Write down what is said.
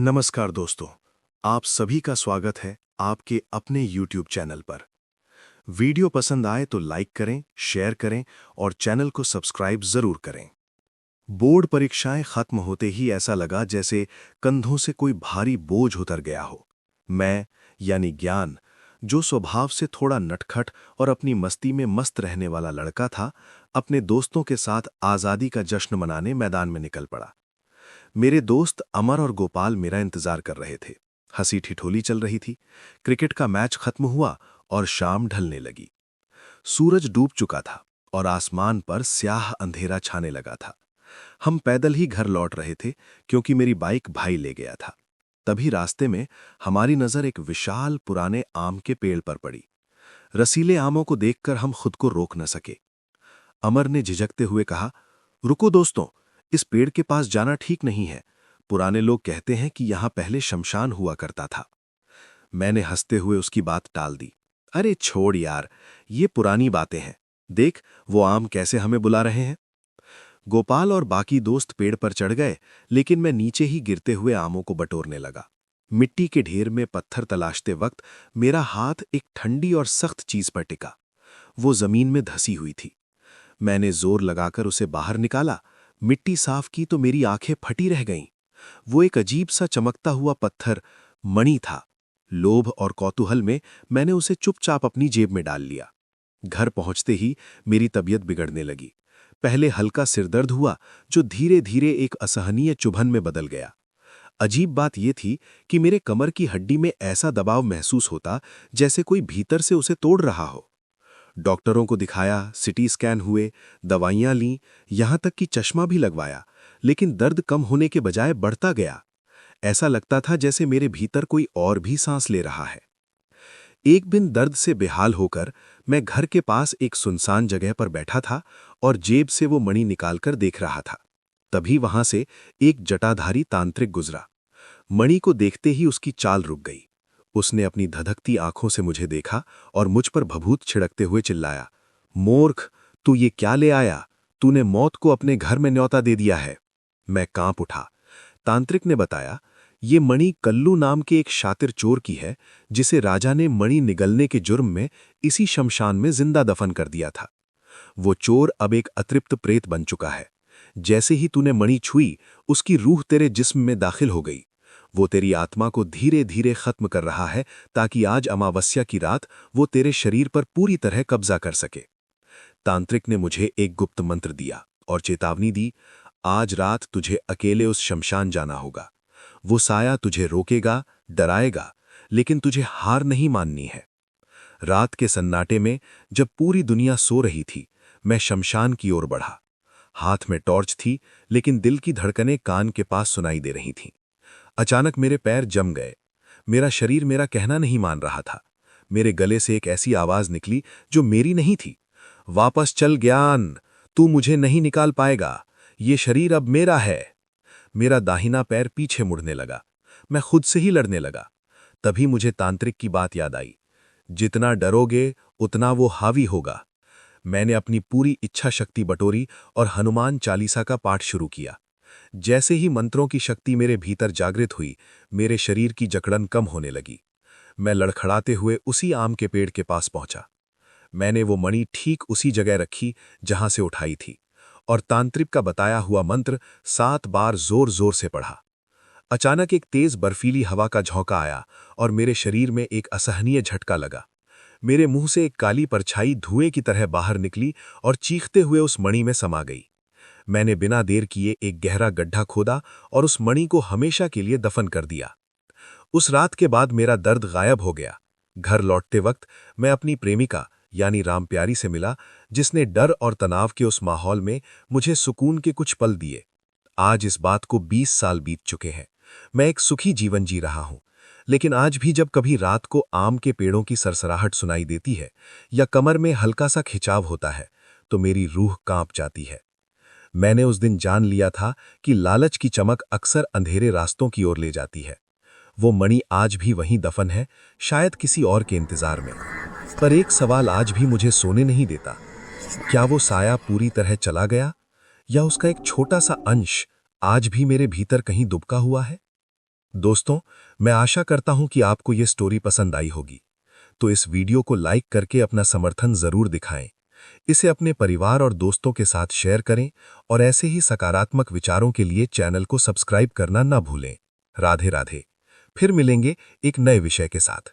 नमस्कार दोस्तों, आप सभी का स्वागत है आपके अपने YouTube चैनल पर। वीडियो पसंद आए तो लाइक करें, शेयर करें और चैनल को सब्सक्राइब जरूर करें। बोर्ड परीक्षाएं खत्म होते ही ऐसा लगा जैसे कंधों से कोई भारी बोझ उतर गया हो। मैं यानी ज्ञान, जो स्वभाव से थोड़ा नटखट और अपनी मस्ती में मस्त रहने वाला लड़का था, अपने दोस्तों के साथ आज़ादी का जश्न मनाने मैदान में निकल पड़ा। मेरे दोस्त अमर और गोपाल मेरा इंतजार कर रहे थे। हंसी ठिठोली चल रही थी। क्रिकेट का मैच खत्म हुआ और शाम ढलने लगी। सूरज डूब चुका था और आसमान पर स्याह अंधेरा छाने लगा था। हम पैदल ही घर लौट रहे थे क्योंकि मेरी बाइक भाई ले गया था। तभी रास्ते में हमारी नजर एक विशाल पुराने आम के पेड़ पर पड़ी। रसीले आमों को देखकर हम खुद को रोक न सके। अमर ने झिझकते हुए कहा, रुको दोस्तों, इस पेड़ के पास जाना ठीक नहीं है। पुराने लोग कहते हैं कि यहां पहले शमशान हुआ करता था। मैंने हंसते हुए उसकी बात टाल दी। अरे छोड़ यार, ये पुरानी बातें हैं। देख, वो आम कैसे हमें बुला रहे हैं। गोपाल और बाकी दोस्त पेड़ पर चढ़ गए, लेकिन मैं नीचे ही गिरते हुए आमों को बटोरने लगा। मिट्टी के ढेर में पत्थर तलाशते वक्त मेरा हाथ एक ठंडी और सख्त चीज पर टिका। वो जमीन में धसी हुई थी। मैंने जोर लगाकर उसे बाहर निकाला। मिट्टी साफ की तो मेरी आंखें फटी रह गईं। वो एक अजीब सा चमकता हुआ पत्थर मणि था। लोभ और कौतूहल में मैंने उसे चुपचाप अपनी जेब में डाल लिया। घर पहुंचते ही मेरी तबीयत बिगड़ने लगी। पहले हल्का सिरदर्द हुआ, जो धीरे धीरे एक असहनीय चुभन में बदल गया। अजीब बात यह थी कि मेरे कमर की हड्डी में ऐसा दबाव महसूस होता जैसे कोई भीतर से उसे तोड़ रहा हो। डॉक्टरों को दिखाया, सिटी स्कैन हुए, दवाइयां लीं, यहां तक कि चश्मा भी लगवाया, लेकिन दर्द कम होने के बजाय बढ़ता गया। ऐसा लगता था जैसे मेरे भीतर कोई और भी सांस ले रहा है। एक दिन दर्द से बेहाल होकर मैं घर के पास एक सुनसान जगह पर बैठा था और जेब से वो मणि निकालकर देख रहा था। तभी वहां से एक जटाधारी तांत्रिक गुजरा। मणि को देखते ही उसकी चाल रुक गई। उसने अपनी धधकती आंखों से मुझे देखा और मुझ पर भभूत छिड़कते हुए चिल्लाया, मूर्ख, तू ये क्या ले आया? तूने मौत को अपने घर में न्योता दे दिया है। मैं कांप उठा। तांत्रिक ने बताया, ये मणि कल्लू नाम के एक शातिर चोर की है, जिसे राजा ने मणि निगलने के जुर्म में इसी शमशान में जिंदा दफन कर दिया था। वो चोर अब एक अतृप्त प्रेत बन चुका है। जैसे ही तूने मणि छुई, उसकी रूह तेरे जिस्म में दाखिल हो गई। वो तेरी आत्मा को धीरे धीरे खत्म कर रहा है, ताकि आज अमावस्या की रात वो तेरे शरीर पर पूरी तरह कब्जा कर सके। तांत्रिक ने मुझे एक गुप्त मंत्र दिया और चेतावनी दी, आज रात तुझे अकेले उस शमशान जाना होगा। वो साया तुझे रोकेगा, डराएगा, लेकिन तुझे हार नहीं माननी है। रात के सन्नाटे में जब पूरी दुनिया सो रही थी, मैं शमशान की ओर बढ़ा। हाथ में टॉर्च थी, लेकिन दिल की धड़कनें कान के पास सुनाई दे रही थीं। अचानक मेरे पैर जम गए। मेरा शरीर मेरा कहना नहीं मान रहा था। मेरे गले से एक ऐसी आवाज निकली जो मेरी नहीं थी, वापस चल ज्ञान, तू मुझे नहीं निकाल पाएगा, ये शरीर अब मेरा है। मेरा दाहिना पैर पीछे मुड़ने लगा। मैं खुद से ही लड़ने लगा। तभी मुझे तांत्रिक की बात याद आई, जितना डरोगे उतना वो हावी होगा। मैंने अपनी पूरी इच्छा शक्ति बटोरी और हनुमान चालीसा का पाठ शुरू किया। जैसे ही मंत्रों की शक्ति मेरे भीतर जागृत हुई, मेरे शरीर की जकड़न कम होने लगी। मैं लड़खड़ाते हुए उसी आम के पेड़ के पास पहुंचा। मैंने वो मणि ठीक उसी जगह रखी जहां से उठाई थी और तांत्रिक का बताया हुआ मंत्र 7 बार जोर जोर से पढ़ा। अचानक एक तेज बर्फीली हवा का झोंका आया और मेरे शरीर में एक असहनीय झटका लगा। मेरे मुंह से एक काली परछाई धुएं की तरह बाहर निकली और चीखते हुए उस मणि में समा गई। मैंने बिना देर किए एक गहरा गड्ढा खोदा और उस मणि को हमेशा के लिए दफन कर दिया। उस रात के बाद मेरा दर्द गायब हो गया। घर लौटते वक्त मैं अपनी प्रेमिका यानी रामप्यारी से मिला, जिसने डर और तनाव के उस माहौल में मुझे सुकून के कुछ पल दिए। आज इस बात को 20 साल बीत चुके हैं। मैं एक सुखी जीवन जी रहा हूं, लेकिन आज भी जब कभी रात को आम के पेड़ों की सरसराहट सुनाई देती है या कमर में हल्का सा खिंचाव होता है, तो मेरी रूह कांप जाती है। मैंने उस दिन जान लिया था कि लालच की चमक अक्सर अंधेरे रास्तों की ओर ले जाती है। वो मणि आज भी वहीं दफन है, शायद किसी और के इंतजार में। पर एक सवाल आज भी मुझे सोने नहीं देता, क्या वो साया पूरी तरह चला गया या उसका एक छोटा सा अंश आज भी मेरे भीतर कहीं दुबका हुआ है? दोस्तों, मैं आशा करता हूं कि आपको ये स्टोरी पसंद आई होगी। तो इस वीडियो को लाइक करके अपना समर्थन जरूर दिखाएं। इसे अपने परिवार और दोस्तों के साथ शेयर करें और ऐसे ही सकारात्मक विचारों के लिए चैनल को सब्सक्राइब करना ना भूलें। राधे राधे। फिर मिलेंगे एक नए विषय के साथ।